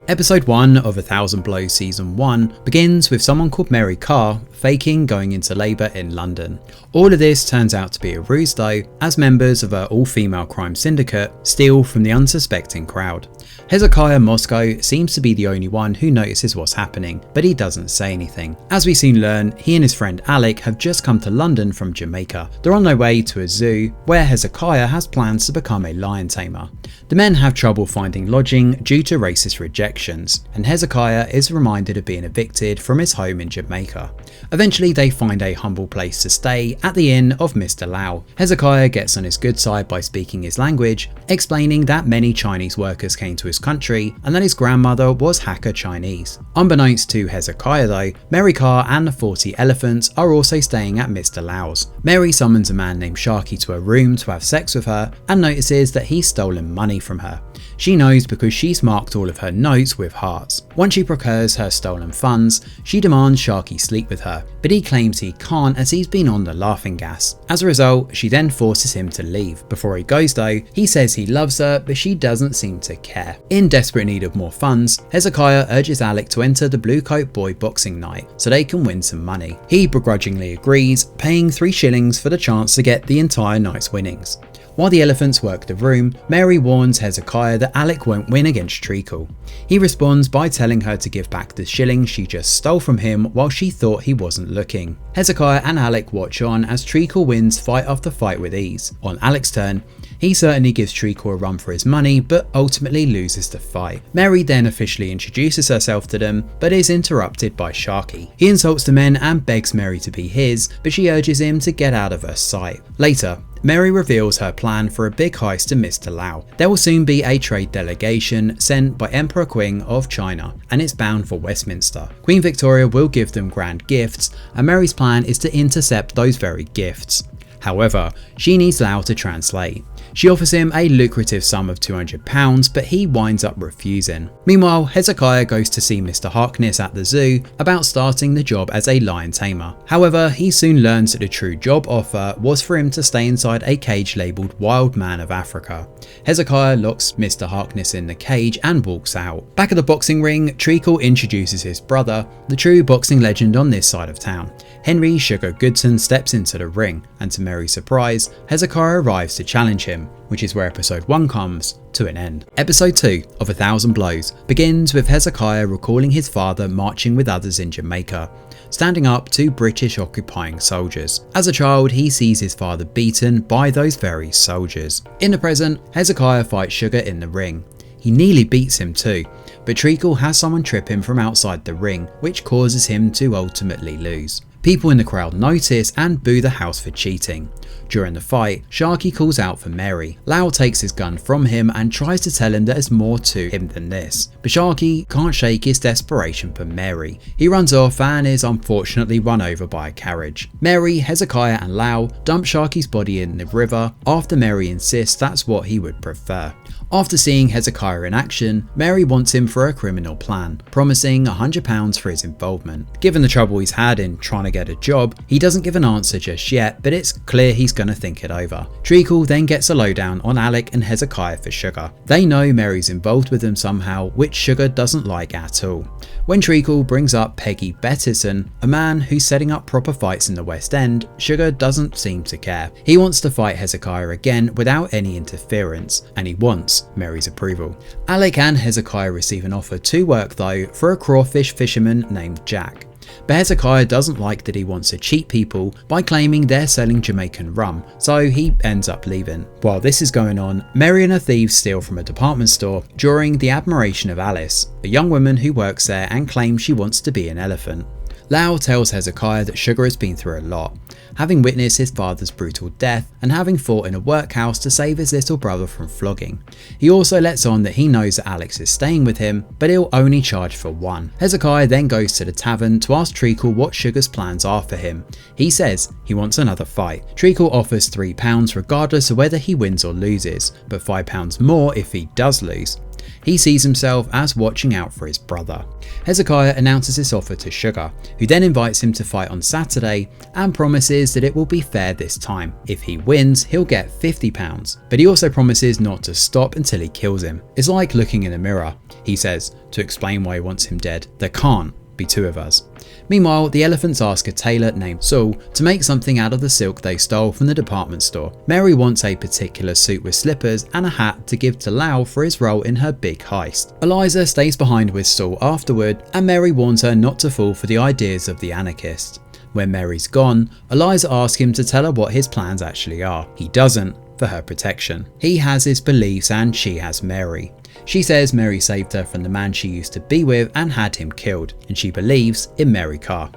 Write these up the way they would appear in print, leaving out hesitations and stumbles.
Episode 1 of 1000 Blows Season 1 begins with someone called Mary Carr faking going into labour in London. All of this turns out to be a ruse though, as members of her all-female crime syndicate steal from the unsuspecting crowd. Hezekiah Moscow seems to be the only one who notices what's happening, but he doesn't say anything. As we soon learn, he and his friend Alec have just come to London from Jamaica. They're on their way to a zoo, where Hezekiah has plans to become a lion tamer. The men have trouble finding lodging due to racist rejections, and Hezekiah is reminded of being evicted from his home in Jamaica. Eventually they find a humble place to stay at the inn of Mr. Lau. Hezekiah gets on his good side by speaking his language, explaining that many Chinese workers came to his country and that his grandmother was Hakka Chinese. Unbeknownst to Hezekiah though, Mary Carr and the 40 elephants are also staying at Mr. Lau's. Mary summons a man named Sharky to her room to have sex with her and notices that he's stolen money from her. She knows because she's marked all of her notes with hearts. Once she procures her stolen funds, she demands Sharky sleep with her, but he claims he can't as he's been on the laughing gas. As a result, she then forces him to leave. Before he goes though, he says he loves her, but she doesn't seem to care. In desperate need of more funds, Hezekiah urges Alec to enter the Blue Coat Boy boxing night so they can win some money. He begrudgingly agrees, paying 3 shillings for the chance to get the entire night's winnings. While the elephants work the room, Mary warns Hezekiah that Alec won't win against Treacle. He responds by telling her to give back the shilling she just stole from him while she thought he wasn't looking. Hezekiah and Alec watch on as Treacle wins fight after fight with ease. On Alec's turn, he certainly gives Treacle a run for his money but ultimately loses the fight. Mary then officially introduces herself to them but is interrupted by Sharky. He insults the men and begs Mary to be his, but she urges him to get out of her sight. Later, Mary reveals her plan for a big heist to Mr. Lau. There will soon be a trade delegation sent by Emperor Qing of China, and it's bound for Westminster. Queen Victoria will give them grand gifts, and Mary's plan is to intercept those very gifts. However, she needs Lau to translate. She offers him a lucrative sum of £200, but he winds up refusing. Meanwhile, Hezekiah goes to see Mr. Harkness at the zoo about starting the job as a lion tamer. However, he soon learns that the true job offer was for him to stay inside a cage labelled Wild Man of Africa. Hezekiah locks Mr. Harkness in the cage and walks out. Back at the boxing ring, Treacle introduces his brother, the true boxing legend on this side of town. Henry Sugar Goodson steps into the ring, and to Mary's surprise, Hezekiah arrives to challenge him, which is where episode 1 comes to an end. Episode 2 of 1000 Blows begins with Hezekiah recalling his father marching with others in Jamaica, standing up to British occupying soldiers. As a child, he sees his father beaten by those very soldiers. In the present, Hezekiah fights Sugar in the ring. He nearly beats him too, but Treacle has someone trip him from outside the ring, which causes him to ultimately lose. People in the crowd notice and boo the house for cheating. During the fight, Sharky calls out for Mary. Lau takes his gun from him and tries to tell him that there's more to him than this, but Sharky can't shake his desperation for Mary. He runs off and is unfortunately run over by a carriage. Mary, Hezekiah and Lau dump Sharky's body in the river after Mary insists that's what he would prefer. After seeing Hezekiah in action, Mary wants him for a criminal plan, promising £100 for his involvement. Given the trouble he's had in trying to get a job, he doesn't give an answer just yet, but it's clear he's going to think it over. Treacle then gets a lowdown on Alec and Hezekiah for Sugar. They know Mary's involved with them somehow, which Sugar doesn't like at all. When Treacle brings up Peggy Bettison, a man who's setting up proper fights in the West End, Sugar doesn't seem to care. He wants to fight Hezekiah again without any interference, and he wants Mary's approval. Alec and Hezekiah receive an offer to work though for a crawfish fisherman named Jack. But Hezekiah doesn't like that he wants to cheat people by claiming they're selling Jamaican rum, so he ends up leaving. While this is going on, Mary and her thieves steal from a department store during the admiration of Alice, a young woman who works there and claims she wants to be an elephant. Lau tells Hezekiah that Sugar has been through a lot, having witnessed his father's brutal death and having fought in a workhouse to save his little brother from flogging. He also lets on that he knows that Alex is staying with him, but he'll only charge for one. Hezekiah then goes to the tavern to ask Treacle what Sugar's plans are for him. He says he wants another fight. Treacle offers £3 regardless of whether he wins or loses, but £5 more if he does lose. He sees himself as watching out for his brother. Hezekiah announces this offer to Sugar, who then invites him to fight on Saturday and promises that it will be fair this time. If he wins, he'll get £50, but he also promises not to stop until he kills him. It's like looking in a mirror, he says, to explain why he wants him dead. There can't be two of us. Meanwhile, the elephants ask a tailor named Saul to make something out of the silk they stole from the department store. Mary wants a particular suit with slippers and a hat to give to Lau for his role in her big heist. Eliza stays behind with Saul afterward, and Mary warns her not to fall for the ideas of the anarchist. When Mary's gone, Eliza asks him to tell her what his plans actually are. He doesn't, for her protection. He has his beliefs and she has Mary. She says Mary saved her from the man she used to be with and had him killed, and she believes in Mary Carr.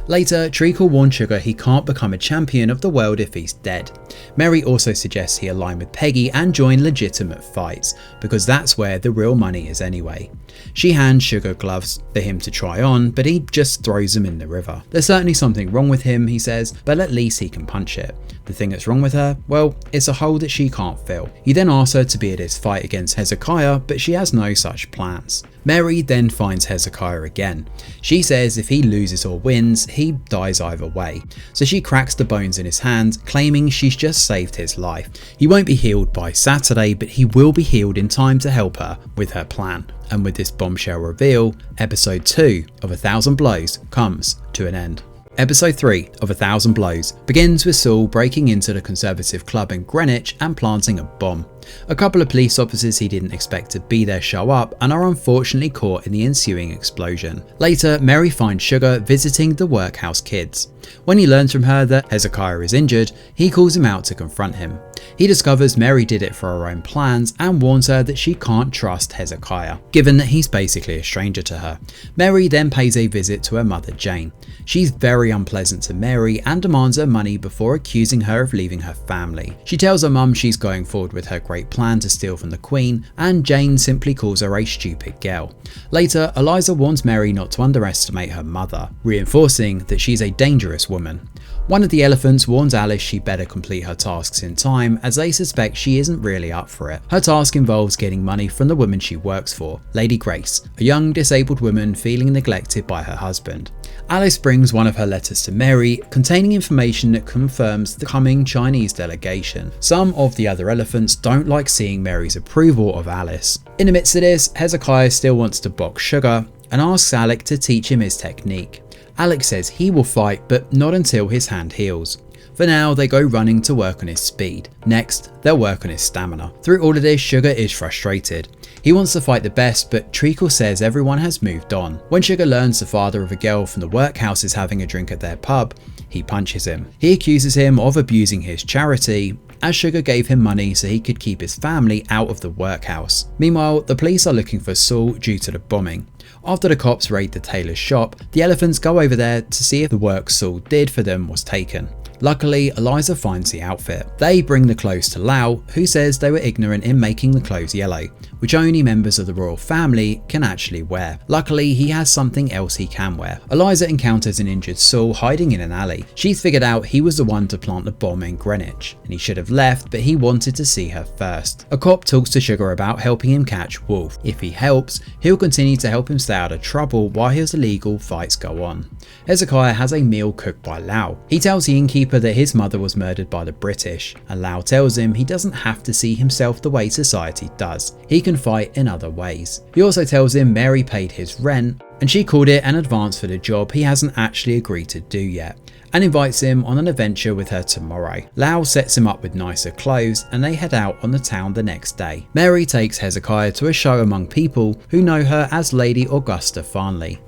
Later, Treacle warns Sugar he can't become a champion of the world if he's dead. Mary also suggests he align with Peggy and join legitimate fights, because that's where the real money is anyway. She hands Sugar gloves for him to try on, but he just throws them in the river. There's certainly something wrong with him, he says, but at least he can punch it. The thing that's wrong with her? Well, it's a hole that she can't fill. He then asks her to be at his fight against Hezekiah, but she has no such plans. Mary then finds Hezekiah again. She says if he loses or wins, he dies either way. So she cracks the bones in his hand, claiming she's just saved his life. He won't be healed by Saturday, but he will be healed in time to help her with her plan. And with this bombshell reveal, episode 2 of 1,000 Blows comes to an end. Episode 3 of 1,000 Blows begins with Saul breaking into the Conservative Club in Greenwich and planting a bomb. A couple of police officers he didn't expect to be there show up and are unfortunately caught in the ensuing explosion. Later, Mary finds Sugar visiting the workhouse kids. When he learns from her that Hezekiah is injured, he calls him out to confront him. He discovers Mary did it for her own plans and warns her that she can't trust Hezekiah, given that he's basically a stranger to her. Mary then pays a visit to her mother Jane. She's very unpleasant to Mary and demands her money before accusing her of leaving her family. She tells her mum she's going forward with her great plan to steal from the Queen, and Jane simply calls her a stupid girl. Later, Eliza warns Mary not to underestimate her mother, reinforcing that she's a dangerous woman. One of the elephants warns Alice she better complete her tasks in time, as they suspect she isn't really up for it. Her task involves getting money from the woman she works for, Lady Grace, a young disabled woman feeling neglected by her husband. Alice brings one of her letters to Mary, containing information that confirms the coming Chinese delegation. Some of the other elephants don't like seeing Mary's approval of Alice. In the midst of this, Hezekiah still wants to box Sugar and asks Alec to teach him his technique. Alec says he will fight, but not until his hand heals. For now, they go running to work on his speed. Next, they'll work on his stamina. Through all of this, Sugar is frustrated. He wants to fight the best, but Treacle says everyone has moved on. When Sugar learns the father of a girl from the workhouse is having a drink at their pub, he punches him. He accuses him of abusing his charity, as Sugar gave him money so he could keep his family out of the workhouse. Meanwhile, the police are looking for Saul due to the bombing. After the cops raid the tailor's shop, the elephants go over there to see if the work Saul did for them was taken. Luckily, Eliza finds the outfit. They bring the clothes to Lau, who says they were ignorant in making the clothes yellow, which only members of the royal family can actually wear. Luckily, he has something else he can wear. Eliza encounters an injured Saul hiding in an alley. She's figured out he was the one to plant the bomb in Greenwich, and he should have left, but he wanted to see her first. A cop talks to Sugar about helping him catch Wolf. If he helps, he'll continue to help him stay out of trouble while his illegal fights go on. Hezekiah has a meal cooked by Lau. He tells the innkeeper that his mother was murdered by the British, and Lau tells him he doesn't have to see himself the way society does. He can fight in other ways. He also tells him Mary paid his rent, and she called it an advance for the job he hasn't actually agreed to do yet, and invites him on an adventure with her tomorrow. Lau sets him up with nicer clothes, and they head out on the town the next day. Mary takes Hezekiah to a show among people who know her as Lady Augusta Farnley.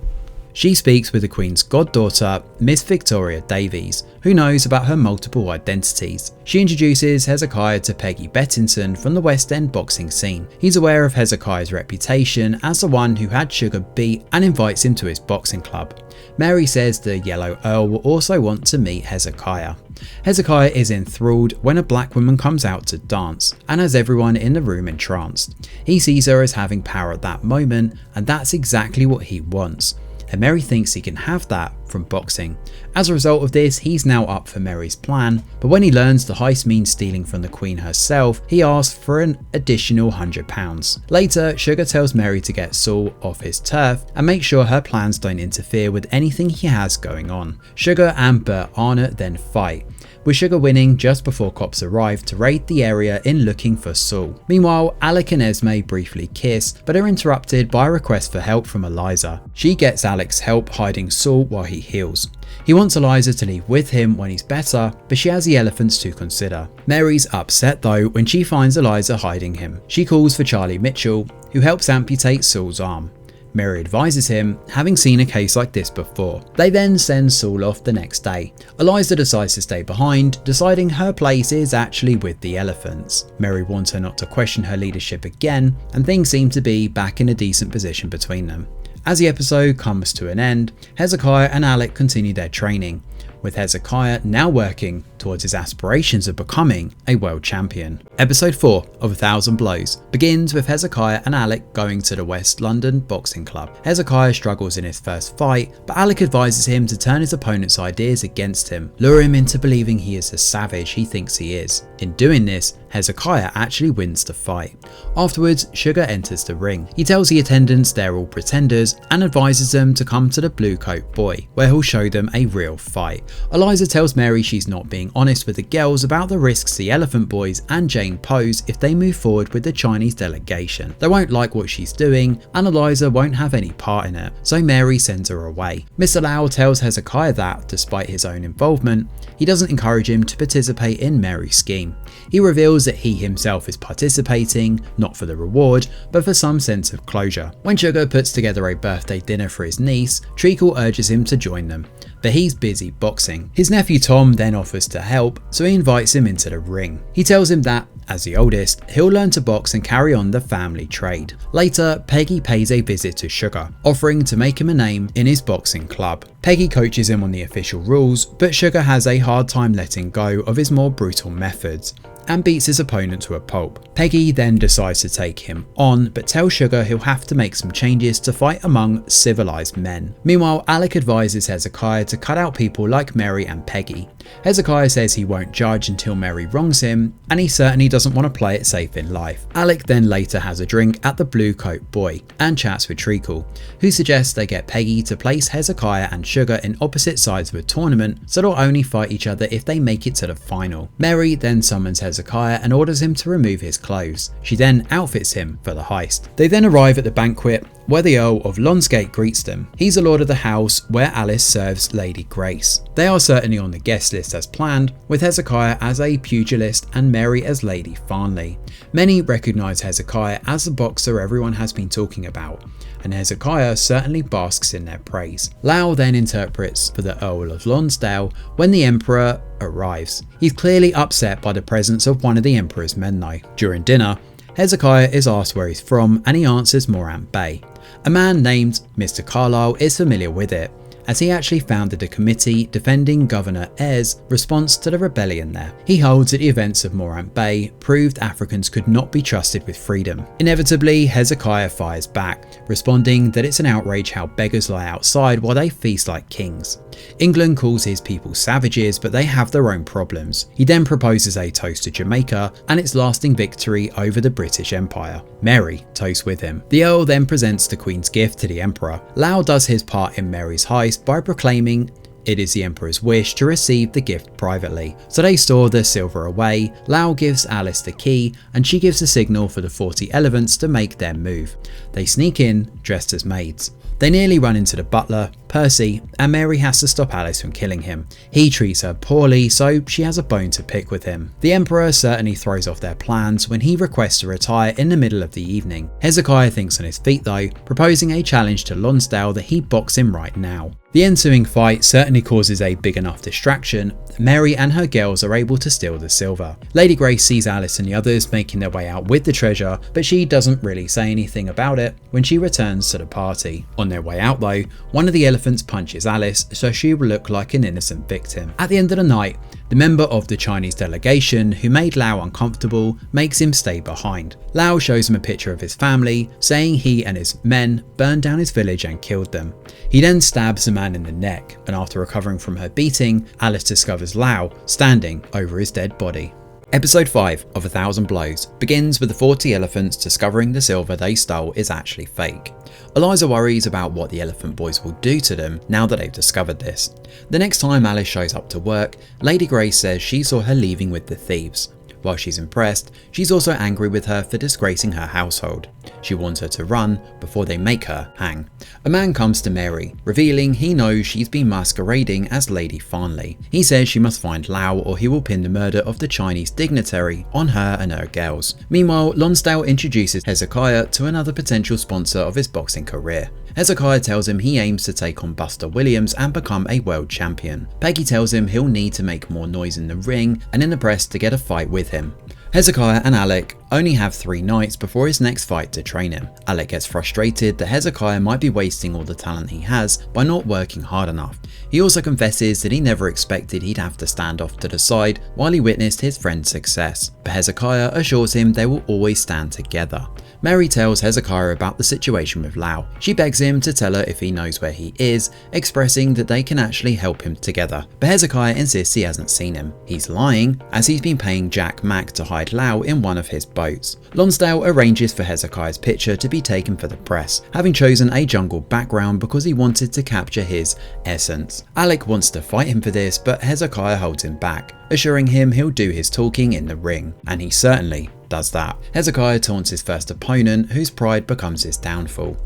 She speaks with the Queen's goddaughter, Miss Victoria Davies, who knows about her multiple identities. She introduces Hezekiah to Peggy Bettington from the West End boxing scene. He's aware of Hezekiah's reputation as the one who had Sugar beat and invites him to his boxing club. Mary says the Yellow Earl will also want to meet Hezekiah. Hezekiah is enthralled when a black woman comes out to dance and has everyone in the room entranced. He sees her as having power at that moment, and that's exactly what he wants. and Mary thinks he can have that from boxing. As a result of this, he's now up for Mary's plan, but when he learns the heist means stealing from the Queen herself, he asks for an additional £100. Later, Sugar tells Mary to get Saul off his turf and make sure her plans don't interfere with anything he has going on. Sugar and Bert Arnott then fight, with Sugar winning just before cops arrive to raid the area in looking for Saul. Meanwhile, Alec and Esme briefly kiss, but are interrupted by a request for help from Eliza. She gets Alec's help hiding Saul while he heals. He wants Eliza to leave with him when he's better, but she has the elephants to consider. Mary's upset though when she finds Eliza hiding him. She calls for Charlie Mitchell, who helps amputate Saul's arm. Mary advises him, having seen a case like this before. They then send Saul off the next day. Eliza decides to stay behind, deciding her place is actually with the elephants. Mary wants her not to question her leadership again, and things seem to be back in a decent position between them. As the episode comes to an end, Hezekiah and Alec continue their training, with Hezekiah now working towards his aspirations of becoming a world champion. Episode 4 of 1000 Blows begins with Hezekiah and Alec going to the West London Boxing Club. Hezekiah struggles in his first fight, but Alec advises him to turn his opponent's ideas against him, lure him into believing he is the savage he thinks he is. In doing this, Hezekiah actually wins the fight. Afterwards, Sugar enters the ring. He tells the attendants they're all pretenders and advises them to come to the Blue Coat Boy, where he'll show them a real fight. Eliza tells Mary she's not being honest with the girls about the risks the Elephant Boys and Jane pose if they move forward with the Chinese delegation. They won't like what she's doing, and Eliza won't have any part in it, so Mary sends her away. Mr. Lau tells Hezekiah that, despite his own involvement, he doesn't encourage him to participate in Mary's scheme. He reveals that he himself is participating, not for the reward, but for some sense of closure. When Sugar puts together a birthday dinner for his niece, Treacle urges him to join them, but he's busy boxing. His nephew Tom then offers to help, so he invites him into the ring. He tells him that, as the oldest, he'll learn to box and carry on the family trade. Later, Peggy pays a visit to Sugar, offering to make him a name in his boxing club. Peggy coaches him on the official rules, but Sugar has a hard time letting go of his more brutal methods and beats his opponent to a pulp. Peggy then decides to take him on, but tells Sugar he'll have to make some changes to fight among civilized men. Meanwhile, Alec advises Hezekiah to cut out people like Mary and Peggy. Hezekiah says he won't judge until Mary wrongs him, and he certainly doesn't want to play it safe in life. Alec then later has a drink at the Blue Coat Boy and chats with Treacle, who suggests they get Peggy to place Hezekiah and Sugar in opposite sides of a tournament so they'll only fight each other if they make it to the final. Mary then summons Hezekiah and orders him to remove his clothes. She then outfits him for the heist. They then arrive at the banquet where the Earl of Lonsgate greets them. He's the lord of the house where Alice serves Lady Grace. They are certainly on the guest list as planned, with Hezekiah as a pugilist and Mary as Lady Farnley. Many recognise Hezekiah as the boxer everyone has been talking about, and Hezekiah certainly basks in their praise. Lau then interprets for the Earl of Lonsdale when the Emperor arrives. He's clearly upset by the presence of one of the Emperor's men though. During dinner, Hezekiah is asked where he's from and he answers Morant Bay. A man named Mr. Carlyle is familiar with it, as he actually founded a committee defending Governor Ayres' response to the rebellion there. He holds that the events of Morant Bay proved Africans could not be trusted with freedom. Inevitably, Hezekiah fires back, responding that it's an outrage how beggars lie outside while they feast like kings. England calls his people savages, but they have their own problems. He then proposes a toast to Jamaica and its lasting victory over the British Empire. Mary toasts with him. The Earl then presents the Queen's gift to the Emperor. Lau does his part in Mary's heist by proclaiming it is the Emperor's wish to receive the gift privately, so they store the silver away. Lau gives Alice the key and she gives the signal for the 40 elephants to make their move. They sneak in dressed as maids. They nearly run into the butler, Percy, and Mary has to stop Alice from killing him. He treats her poorly, so she has a bone to pick with him. The Emperor certainly throws off their plans when he requests to retire in the middle of the evening. Hezekiah thinks on his feet though, proposing a challenge to Lonsdale that he box him right now. The ensuing fight certainly causes a big enough distraction. Mary and her girls are able to steal the silver. Lady Grace sees Alice and the others making their way out with the treasure, but she doesn't really say anything about it when she returns to the party. On their way out though, one of the elephants punches Alice so she will look like an innocent victim. At the end of the night, the member of the Chinese delegation who made Lau uncomfortable makes him stay behind. Lau shows him a picture of his family, saying he and his men burned down his village and killed them. He then stabs the man in the neck, and after recovering from her beating, Alice discovers Lau standing over his dead body. Episode 5 of 1,000 Blows begins with the 40 elephants discovering the silver they stole is actually fake. Eliza worries about what the elephant boys will do to them now that they've discovered this. The next time Alice shows up to work, Lady Grace says she saw her leaving with the thieves. While she's impressed, she's also angry with her for disgracing her household. She wants her to run before they make her hang. A man comes to Mary, revealing he knows she's been masquerading as Lady Farnley. He says she must find Lau or he will pin the murder of the Chinese dignitary on her and her girls. Meanwhile, Lonsdale introduces Hezekiah to another potential sponsor of his boxing career. Hezekiah tells him he aims to take on Buster Williams and become a world champion. Peggy tells him he'll need to make more noise in the ring and in the press to get a fight with him. Hezekiah and Alec only have 3 nights before his next fight to train him. Alec gets frustrated that Hezekiah might be wasting all the talent he has by not working hard enough. He also confesses that he never expected he'd have to stand off to the side while he witnessed his friend's success, but Hezekiah assures him they will always stand together. Mary tells Hezekiah about the situation with Lau. She begs him to tell her if he knows where he is, expressing that they can actually help him together, but Hezekiah insists he hasn't seen him. He's lying, as he's been paying Jack Mack to hide Lau in one of his boats. Lonsdale arranges for Hezekiah's picture to be taken for the press, having chosen a jungle background because he wanted to capture his essence. Alec wants to fight him for this, but Hezekiah holds him back, assuring him he'll do his talking in the ring, and he certainly does that. Hezekiah taunts his first opponent, whose pride becomes his downfall.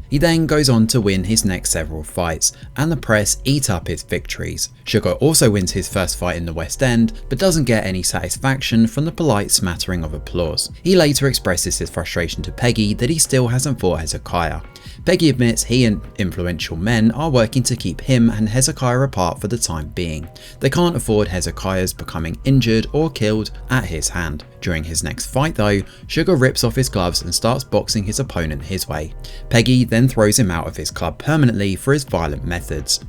He then goes on to win his next several fights, and the press eat up his victories. Sugar also wins his first fight in the West End, but doesn't get any satisfaction from the polite smattering of applause. He later expresses his frustration to Peggy that he still hasn't fought Hezekiah. Peggy admits he and influential men are working to keep him and Hezekiah apart for the time being. They can't afford Hezekiah's becoming injured or killed at his hand. During his next fight though, Sugar rips off his gloves and starts boxing his opponent his way. Peggy then throws him out of his club permanently for his violent methods.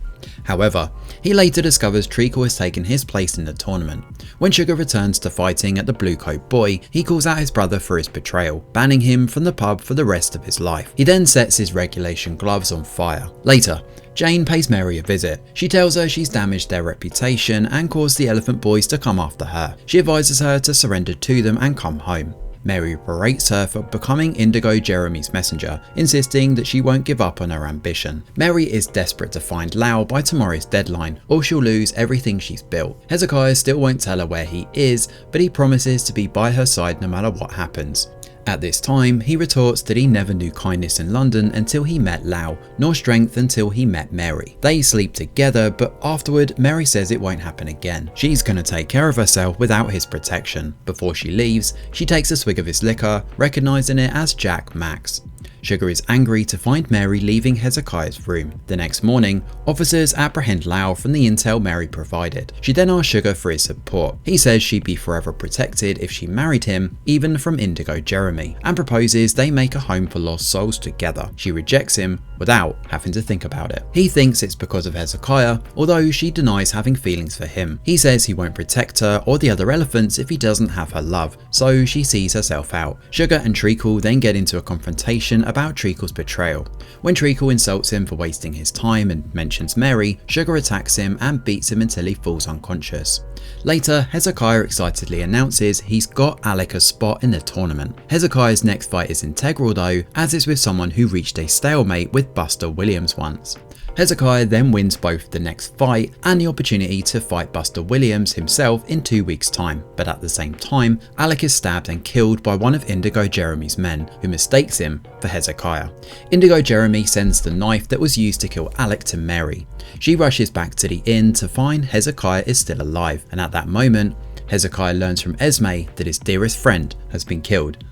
However, he later discovers Treacle has taken his place in the tournament. When Sugar returns to fighting at the Blue Coat Boy, he calls out his brother for his betrayal, banning him from the pub for the rest of his life. He then sets his regulation gloves on fire. Later, Jane pays Mary a visit. She tells her she's damaged their reputation and caused the Elephant Boys to come after her. She advises her to surrender to them and come home. Mary berates her for becoming Indigo Jeremy's messenger, insisting that she won't give up on her ambition. Mary is desperate to find Lau by tomorrow's deadline, or she'll lose everything she's built. Hezekiah still won't tell her where he is, but he promises to be by her side no matter what happens. At this time, he retorts that he never knew kindness in London until he met Lau, nor strength until he met Mary. They sleep together, but afterward, Mary says it won't happen again. She's gonna take care of herself without his protection. Before she leaves, she takes a swig of his liquor, recognizing it as Jack Max. Sugar is angry to find Mary leaving Hezekiah's room. The next morning, officers apprehend Lau from the intel Mary provided. She then asks Sugar for his support. He says she'd be forever protected if she married him, even from Indigo Jeremy, and proposes they make a home for lost souls together. She rejects him without having to think about it. He thinks it's because of Hezekiah, although she denies having feelings for him. He says he won't protect her or the other elephants if he doesn't have her love, so she sees herself out. Sugar and Treacle then get into a confrontation about Treacle's betrayal. When Treacle insults him for wasting his time and mentions Mary, Sugar attacks him and beats him until he falls unconscious. Later, Hezekiah excitedly announces he's got Alec a spot in the tournament. Hezekiah's next fight is integral though, as it's with someone who reached a stalemate with Buster Williams once. Hezekiah then wins both the next fight and the opportunity to fight Buster Williams himself in 2 weeks' time, but at the same time, Alec is stabbed and killed by one of Indigo Jeremy's men, who mistakes him for Hezekiah. Indigo Jeremy sends the knife that was used to kill Alec to Mary. She rushes back to the inn to find Hezekiah is still alive, and at that moment, Hezekiah learns from Esme that his dearest friend has been killed.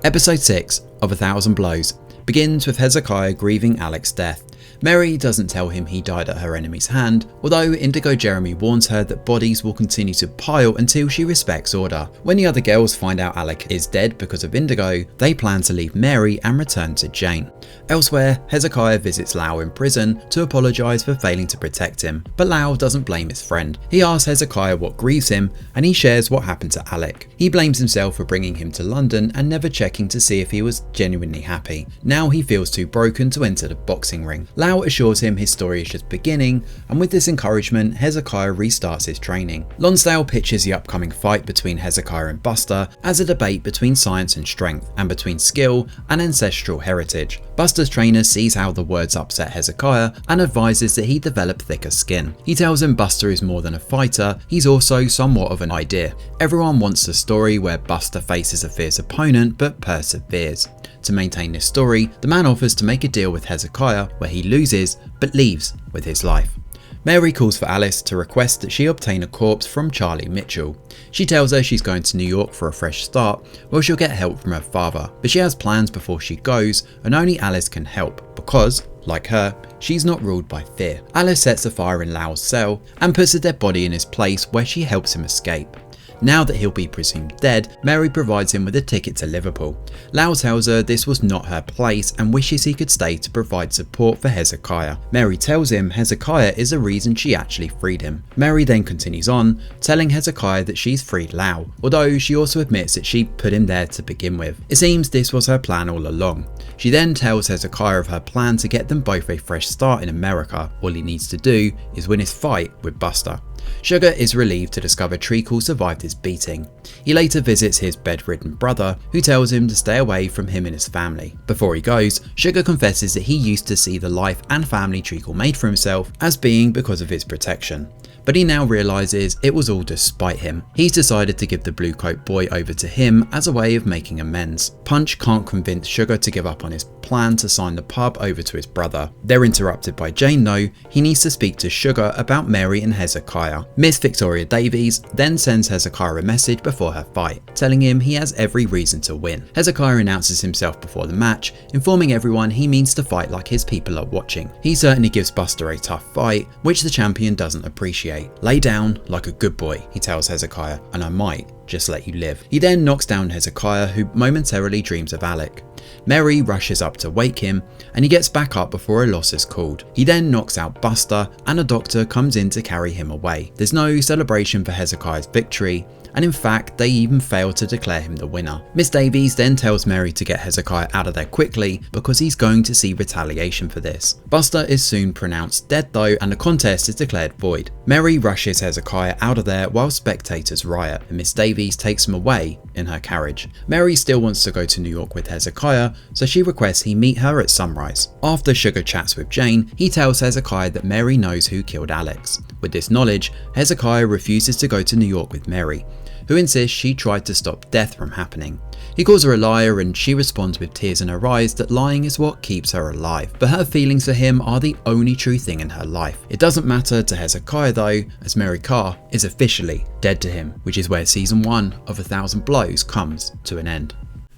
Episode 6 of 1,000 Blows begins with Hezekiah grieving Alec's death. Mary doesn't tell him he died at her enemy's hand, although Indigo Jeremy warns her that bodies will continue to pile until she respects order. When the other girls find out Alec is dead because of Indigo, they plan to leave Mary and return to Jane. Elsewhere, Hezekiah visits Lau in prison to apologise for failing to protect him, but Lau doesn't blame his friend. He asks Hezekiah what grieves him, and he shares what happened to Alec. He blames himself for bringing him to London and never checking to see if he was genuinely happy. Now he feels too broken to enter the boxing ring. Lau assures him his story is just beginning, and with this encouragement, Hezekiah restarts his training. Lonsdale pitches the upcoming fight between Hezekiah and Buster as a debate between science and strength, and between skill and ancestral heritage. Buster's trainer sees how the words upset Hezekiah and advises that he develop thicker skin. He tells him Buster is more than a fighter, he's also somewhat of an idea. Everyone wants a story where Buster faces a fierce opponent but perseveres. To maintain this story, the man offers to make a deal with Hezekiah where he loses but leaves with his life. Mary calls for Alice to request that she obtain a corpse from Charlie Mitchell. She tells her she's going to New York for a fresh start, where she'll get help from her father, but she has plans before she goes, and only Alice can help because, like her, she's not ruled by fear. Alice sets a fire in Lau's cell and puts a dead body in his place where she helps him escape. Now that he'll be presumed dead, Mary provides him with a ticket to Liverpool. Lau tells her this was not her place and wishes he could stay to provide support for Hezekiah. Mary tells him Hezekiah is the reason she actually freed him. Mary then continues on, telling Hezekiah that she's freed Lau, although she also admits that she put him there to begin with. It seems this was her plan all along. She then tells Hezekiah of her plan to get them both a fresh start in America. All he needs to do is win his fight with Buster. Sugar is relieved to discover Treacle survived his beating. He later visits his bedridden brother, who tells him to stay away from him and his family. Before he goes, Sugar confesses that he used to see the life and family Treacle made for himself as being because of his protection. But he now realises it was all despite him. He's decided to give the blue coat boy over to him as a way of making amends. Punch can't convince Sugar to give up on his plan to sign the pub over to his brother. They're interrupted by Jane though. He needs to speak to Sugar about Mary and Hezekiah. Miss Victoria Davies then sends Hezekiah a message before her fight, telling him he has every reason to win. Hezekiah announces himself before the match, informing everyone he means to fight like his people are watching. He certainly gives Buster a tough fight, which the champion doesn't appreciate. Lay down like a good boy, he tells Hezekiah, and I might just let you live. He then knocks down Hezekiah, who momentarily dreams of Alec. Mary rushes up to wake him, and he gets back up before a loss is called. He then knocks out Buster, and a doctor comes in to carry him away. There's no celebration for Hezekiah's victory, and in fact they even fail to declare him the winner. Miss Davies then tells Mary to get Hezekiah out of there quickly because he's going to see retaliation for this. Buster is soon pronounced dead though, and the contest is declared void. Mary rushes Hezekiah out of there while spectators riot, and Miss Davies takes him away in her carriage. Mary still wants to go to New York with Hezekiah, so she requests he meet her at sunrise. After Sugar chats with Jane, he tells Hezekiah that Mary knows who killed Alex. With this knowledge, Hezekiah refuses to go to New York with Mary, who insists she tried to stop death from happening. He calls her a liar and she responds with tears in her eyes that lying is what keeps her alive, but her feelings for him are the only true thing in her life. It doesn't matter to Hezekiah though, as Mary Carr is officially dead to him, which is where season 1 of 1000 Blows comes to an end.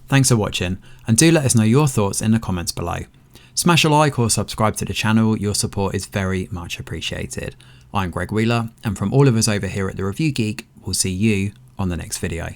Thanks for watching, and do let us know your thoughts in the comments below. Smash a like or subscribe to the channel, your support is very much appreciated. I'm Greg Wheeler, and from all of us over here at The Review Geek, we'll see you on the next video.